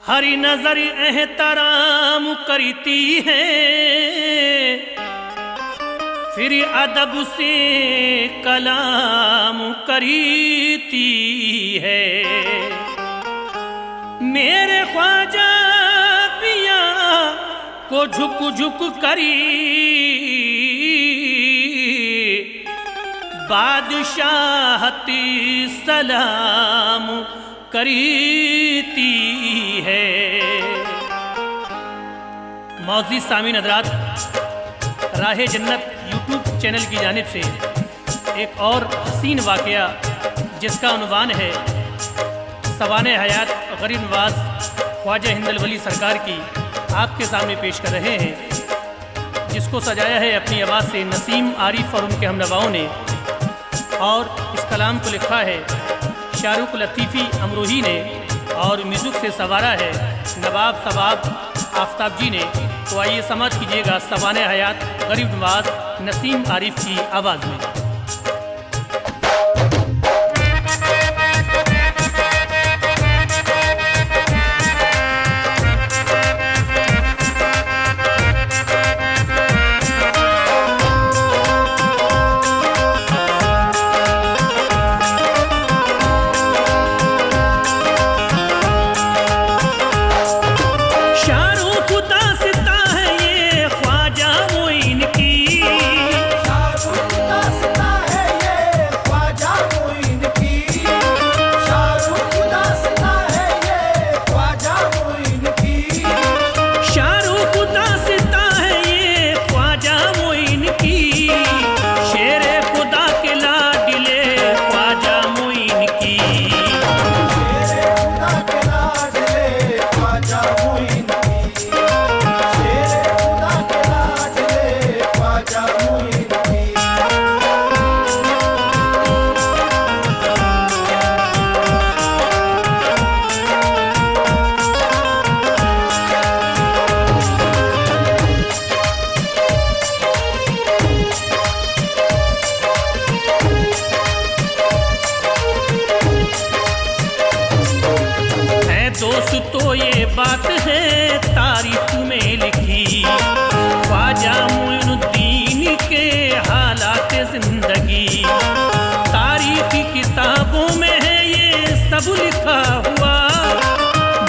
हरी नजर एहतराम करती है, फिर अदब से कलाम करती है। मेरे ख्वाजा पिया को झुक झुक करी बादशाहती सलाम करती है। मौजूद सामीन हज़रात, राहे जन्नत यूट्यूब चैनल की जानिब से एक और हसीन वाक़या जिसका उन्वान है सवाने हयात गरीब नवाज ख्वाजा हिंदल वली सरकार की आपके सामने पेश कर रहे हैं, जिसको सजाया है अपनी आवाज़ से नसीम आरिफ और उनके हमनवाओं ने। और इस कलाम को लिखा है शाहरुख लतीफ़ी अमरोही ने और म्यूज़िक से संवारा है नवाब सवाब आफ्ताब जी ने। तो आइए समझ कीजिएगा सवाने हयात गरीब नवाज नसीम आरिफ की आवाज़ में। दोस्तों ये बात है तारीख में लिखी, ख्वाजा मोइनुद्दीन के हालात जिंदगी तारीख की किताबों में है ये सब लिखा हुआ।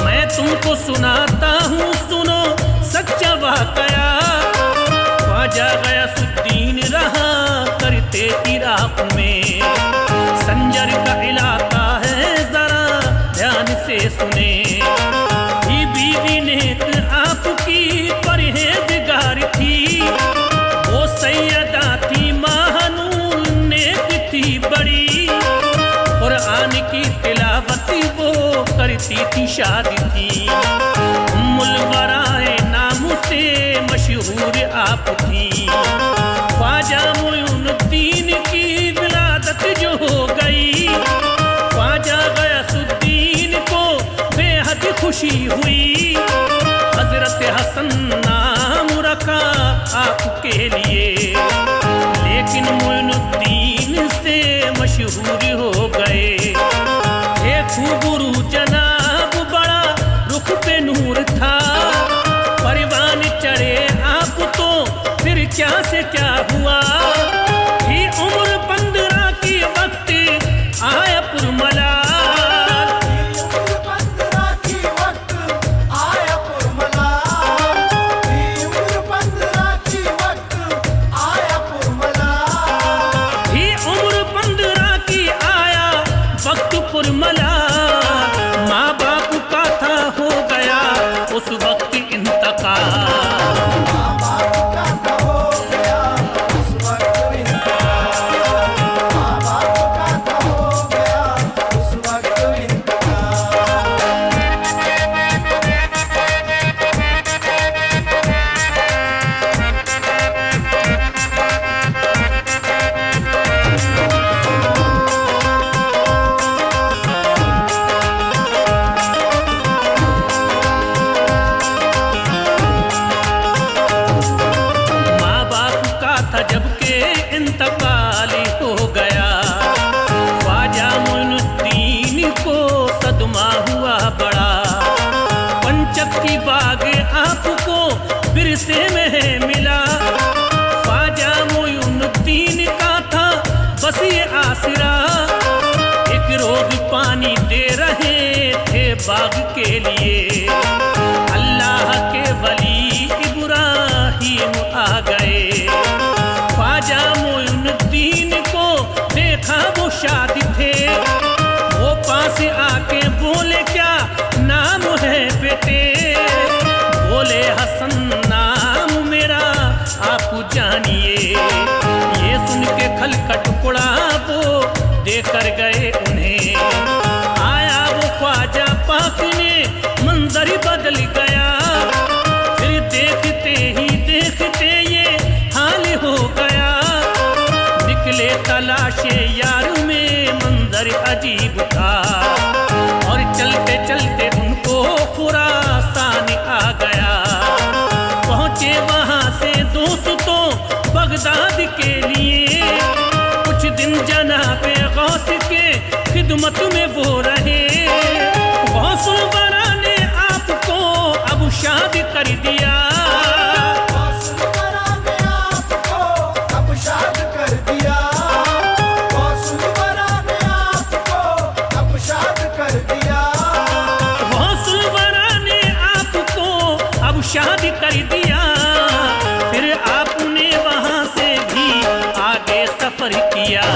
मैं तुमको सुनाता हूँ, सुनो सच्चा वाकया। ख्वाजा गयासुद्दीन रहा करते इराक में, संजर का इलाका है जरा ध्यान से सुने। बीवी नेक आपकी परहेजगार थी, वो सैयदा थी महानूर नेक थी बड़ी। कुरान की तिलावत वो करती थी, शादी थी उम्मुल वराए नाम से मशहूर आप थी। ख्वाजा मोइनुद्दीन की विलादत जो हो गई, ख्वाजा गयासुद्दीन को बेहद खुशी हुई। हजरत हसन नाम रखा आपके लिए, लेकिन मोइनुद्दीन से मशहूर हो गए। खूबरू जनाब बड़ा रुख पे नूर था, परवान चढ़े आप तो फिर क्या से क्या हुआ। ही उम्र 15 की वक्त आया पुरमला, की बाग आपको विरसे में मिला। ख्वाजा मोइनुद्दीन का था बस ये आसरा, एक रोज पानी दे रहे थे बाग के लिए। अल्लाह के वली इब्राहिम आ गए। ख्वाजा मोइनुद्दीन को देखा वो शादी थे, वो पास आके बोले क्या नाम है बेटे? बोले हसन नाम मेरा आप जानिए। ये सुन के खल का टुकड़ा वो देकर गए उन्हें। आया वो ख्वाजा पाक ने मंजर बदल गया, फिर देखते ही देखते ये हाल हो गया। निकले तलाशे यार में मंजर अजीब था, और चलते चलते उनको खुरासान आ गया। पहुंचे वहां से दोस्तों बगदाद के लिए, कुछ दिन जनाबे गौस के खिदमत में वो रहे। गौसुल बरा ने आपको अब शादी कर दिया। शादी कर दिया, फिर आपने वहां से भी आगे सफर किया।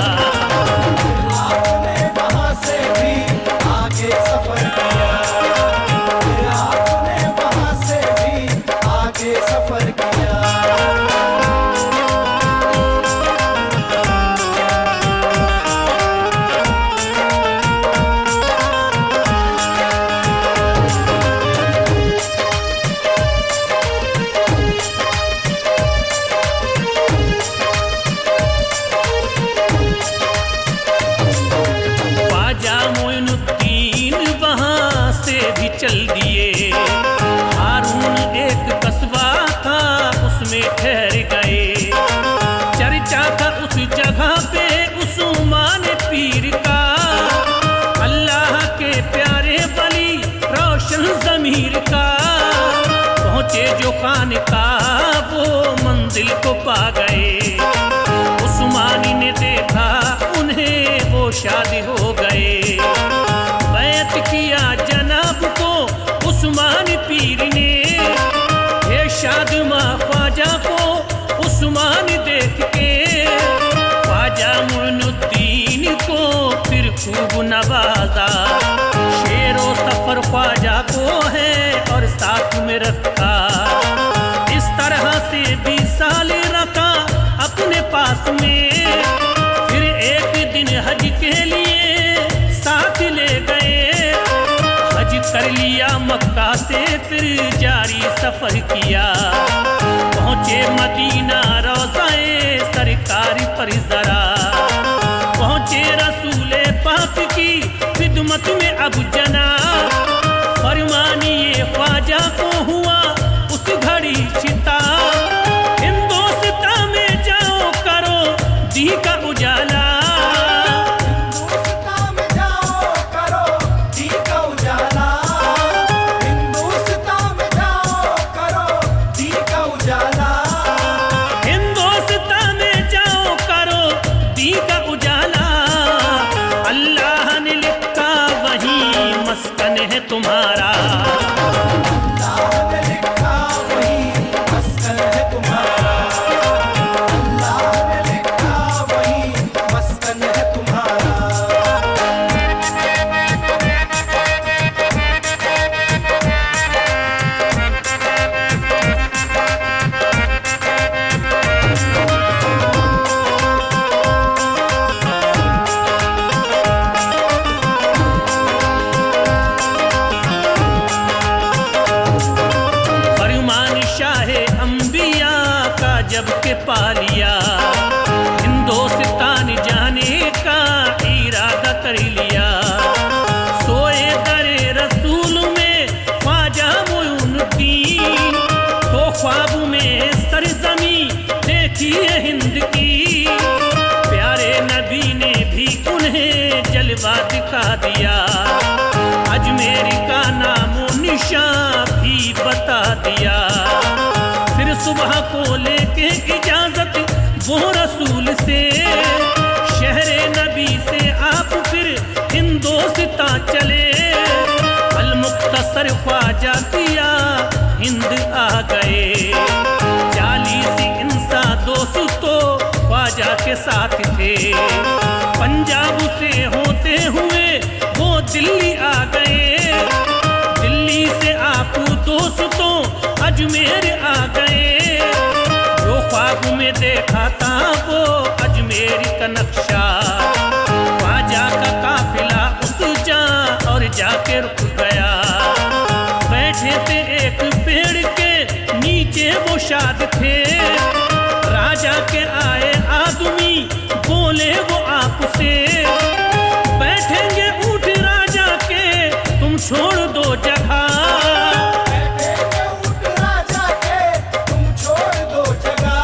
आपने वहां से भी आगे सफर किया। आपने वहां से भी आगे सफर किया। चल दिए। हारून एक कस्बा था उसमें ठहर गए। चर्चा था उस जगह पे उस्मान पीर का, अल्लाह के प्यारे वली रोशन ज़मीर का। पहुंचे जो खानका वो मंजिल को पा गए। उस्मानी ने देखा उन्हें वो शादी हो गए। बैत किया जनाब को उस्मान पीर ने, ये शादमा ख्वाजा को उस्मान देख के। ख्वाजा मोइनुद्दीन को फिर खूब नवाजा। शेरो सफर ख्वाजा को है और साथ में रखा। इस तरह से 20 साल रखा अपने पास में। फिर एक दिन हज के लिए साथ ले गए। हज कर लिया मक्का से फिर जारी सफर किया। पहुंचे मदीना रोज़ाए सरकारी पर जरा। पहुंचे रसूले पाक की खिदमत में अब जना। फरमानिए ख्वाजा को हुआ उस घड़ी चिता। हिंदुस्तान में जाओ करो दी का उजाला। दिशा भी बता दिया। फिर सुबह को लेके इजाजत वो रसूल से, शहरे नबी से आप फिर हिंदोस्तां चले। अल मुख्तसर ख्वाजा पिया हिंद आ गए। 40 इंसान दोस्तों ख्वाजा के साथ थे। पंजाब से होते हुए वो दिल्ली आ गए। दिल्ली से आप दोस्तों अजमेर आ गए। जो ख्वाब में देखा था वो अजमेर का नक्शा, ख्वाजा का काफिला उस जा और जाके रुक गया। बैठे थे एक पेड़ के नीचे वो शाद थे। राजा के आए आदमी बोले वो आपसे, बैठेंगे ऊंट राजा के तुम छोड़ दो जगह। बैठेंगे ऊंट राजा के तुम छोड़ दो जगह।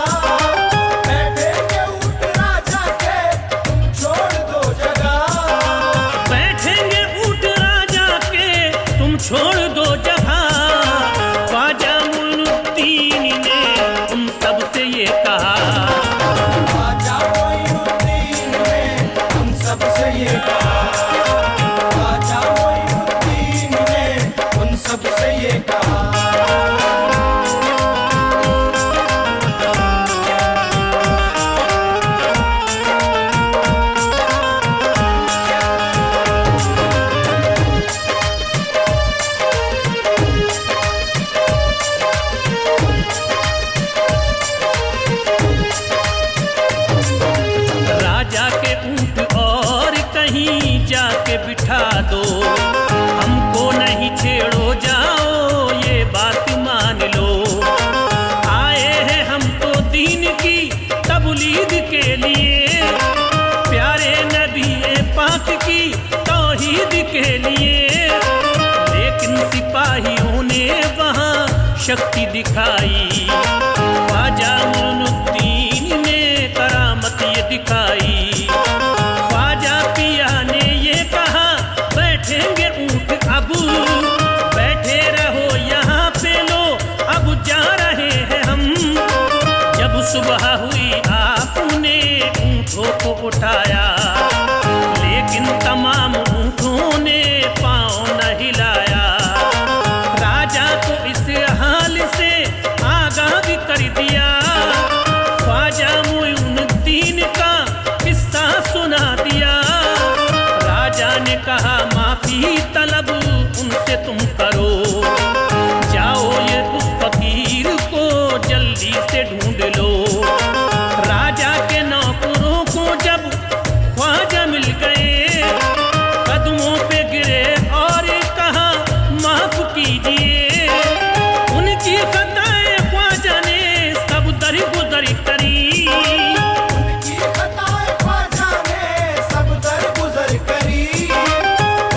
बैठेंगे ऊंट राजा के तुम छोड़ दो जगह। बैठेंगे ऊंट राजा के तुम छोड़ दो जगह। ख्वाजा मोइनुद्दीन ने उन सब से ये कहा। ख्वाजा मोइनुद्दीन ने उन सब से ये कहा। ख्वाजा मोइनुद्दीन ने उन सब से ये कहा। राजा के ऊंट और कहीं जाके बिठा दो, हमको नहीं छेड़ो जाओ ये बात मान लो। आए हैं हम तो दीन की तबलीग के लिए, प्यारे नबी पाक की तौहीद के लिए। लेकिन सिपाहियों ने वहाँ शक्ति दिखाई। ख्वाजा मोइनुद्दीन ने करामत ये दिखाई। ख्वाजा पिया ने ये कहा बैठेंगे ऊंट अब, बैठे रहो यहाँ पे लो अब जा रहे हैं हम। जब सुबह हुई आपने ऊंटों को उठाया, लेकिन तमाम ऊंटों ने पाँव न हिलाया। राजा को इस हाल से आगाह भी कर दिया। ख्वाजा मोइनुद्दीन का किस्सा सुना दिया। राजा ने कहा माफी तलब उनसे तुम करो, जाओ ये उस फकीर को जल्दी से ढूंढ लो। राजा के नौकरों को जब ख्वाजा मिल गए, कदमों पे गिरे और कहा माफ कीजिए। उनकी खताएं ख्वाजा ने सब दरगुजर करी। उनकी खताएं ख्वाजा ने सब दरगुजर करी।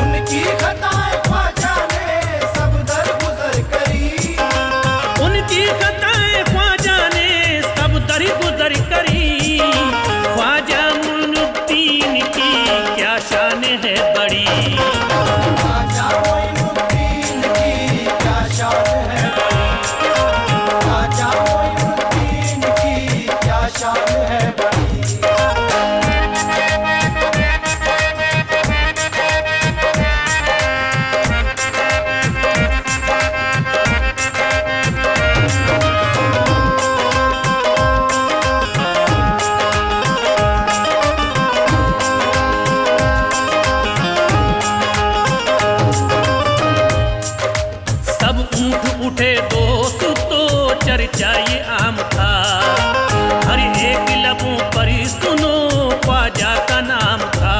उनकी खताएं ख्वाजा ने सब दरगुजर करी। उनकी खताएं ख्वाजा ने सब दरगुजर करी। ख्वाजा मोइनुद्दीन की क्या शान है बड़ी। ख्वाजा मोइनुद्दीन की क्या शान है बड़ी। ख्वाजा मोइनुद्दीन की क्या शान है बड़ी। सब ऊंट उठे दोस्त तो चर्चा ये आम था। हर एक लबों पर ही सुनो ख्वाजा का नाम था।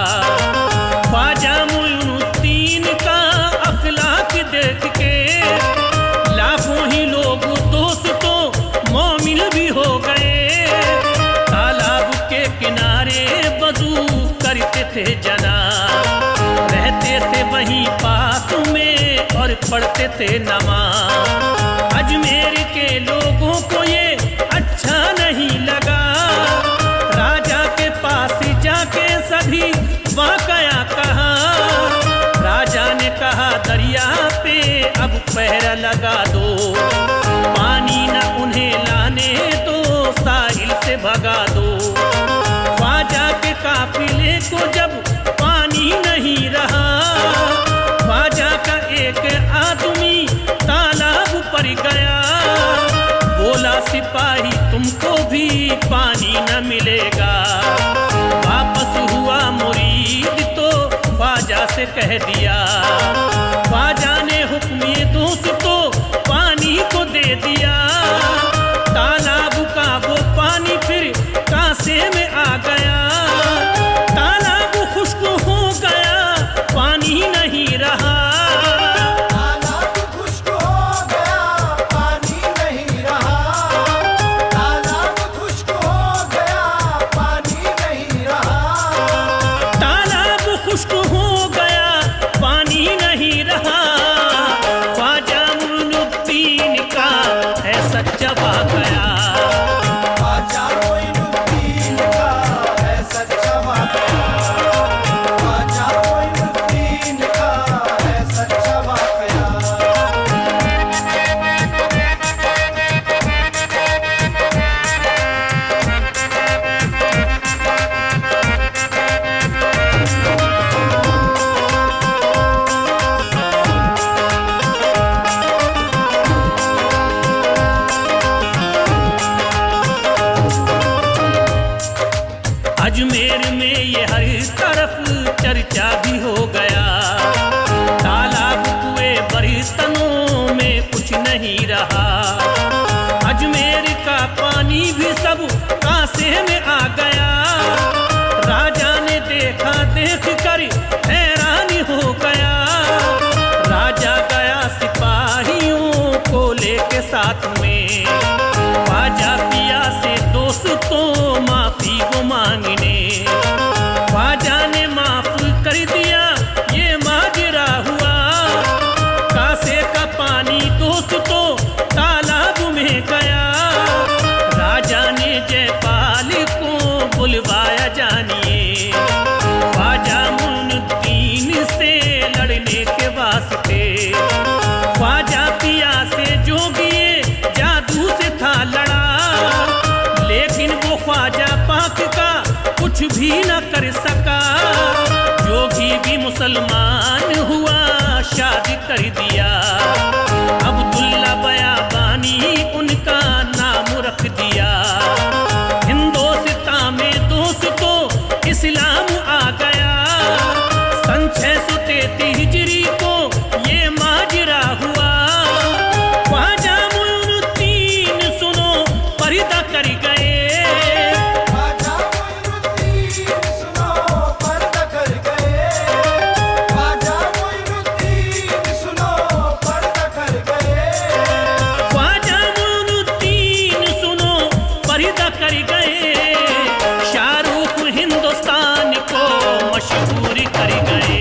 ख्वाजा मोइनुद्दीन का अखलाक देख के लाखों ही लोग दोस्तों मोमिन भी हो गए। तालाब के किनारे वजू करते थे जनाब, रहते थे वहीं पास में और पढ़ते थे नमाज। अजमेर के लोगों को ये अच्छा नहीं लगा। राजा के पास जाके सभी वाकया कहा। राजा ने कहा दरिया पे अब पहरा लगा दो, पानी न उन्हें लाने दो, साहिल से भगा दो। ख्वाजा के काफिले को जब पानी नहीं रहा, ख्वाजा का एक आदमी तालाब पर गया, बोला सिपाही तुमको भी पानी न मिलेगा। वापस हुआ मुरीद तो ख्वाजा से कह दिया, ख्वाजा ने हुक्म दोस्तों पानी को दे दिया। तालाब का वो पानी फिर कांसे में आ गया, तालाब खुश्क हो गया, पानी नहीं रहा। तालाब खुश्क हो गया, पानी नहीं रहा। तालाब खुश्क हो गया, पानी नहीं रहा। तालाब खुश्क हो गया, पानी नहीं रहा। ख्वाजा मोइनुद्दीन का है सच्चा वाकया। ख्वाजा मोइनुद्दीन का है सच्चा वाकया। ख्वाजा मोइनुद्दीन का है सच्चा वाकया। अजमेर में ये हर तरफ चर्चा भी हो गया, तालाब कुएं बर्तनों में कुछ नहीं रहा। अजमेर का पानी भी सब कांसे में आ गया। राजा ने देखा, देख कर हैरानी हो गया। राजा गया सिपाहियों को लेके साथ में, ख्वाजा पिया से दोस्तों माफी को मांगने। ख्वाजा ने माफ कर दिया, ये माजरा हुआ। कासे का पानी दोस्तों तालाब में गया। राजा ने जयपाल को बुलवाया, जानिए ख्वाजा मोइनुद्दीन से लड़ने के वास्ते। ख्वाजा पिया से जोगिए जादू से था लड़ा, लेकिन वो ख्वाजा पाक का कुछ भी न कर सका। जोगी भी मुसलमान हुआ, शादी कर दिया। अब्दुल्ला बयाबानी उनका नाम रख दिया। हिंदोस्तान में दोस्तों इस्लाम आ गया। सन 633 हिजरी को ये माजरा हुआ। ख्वाजा मोइनुद्दीन सुनो पर्दा कर गए। ख्वाजा मोइनुद्दीन सुनो पर्दा कर गए। ख्वाजा मोइनुद्दीन सुनो पर्दा कर गए। ख्वाजा मोइनुद्दीन सुनो पर्दा कर गए। शाहरुख हिंदुस्तान को मशहूर कर गए।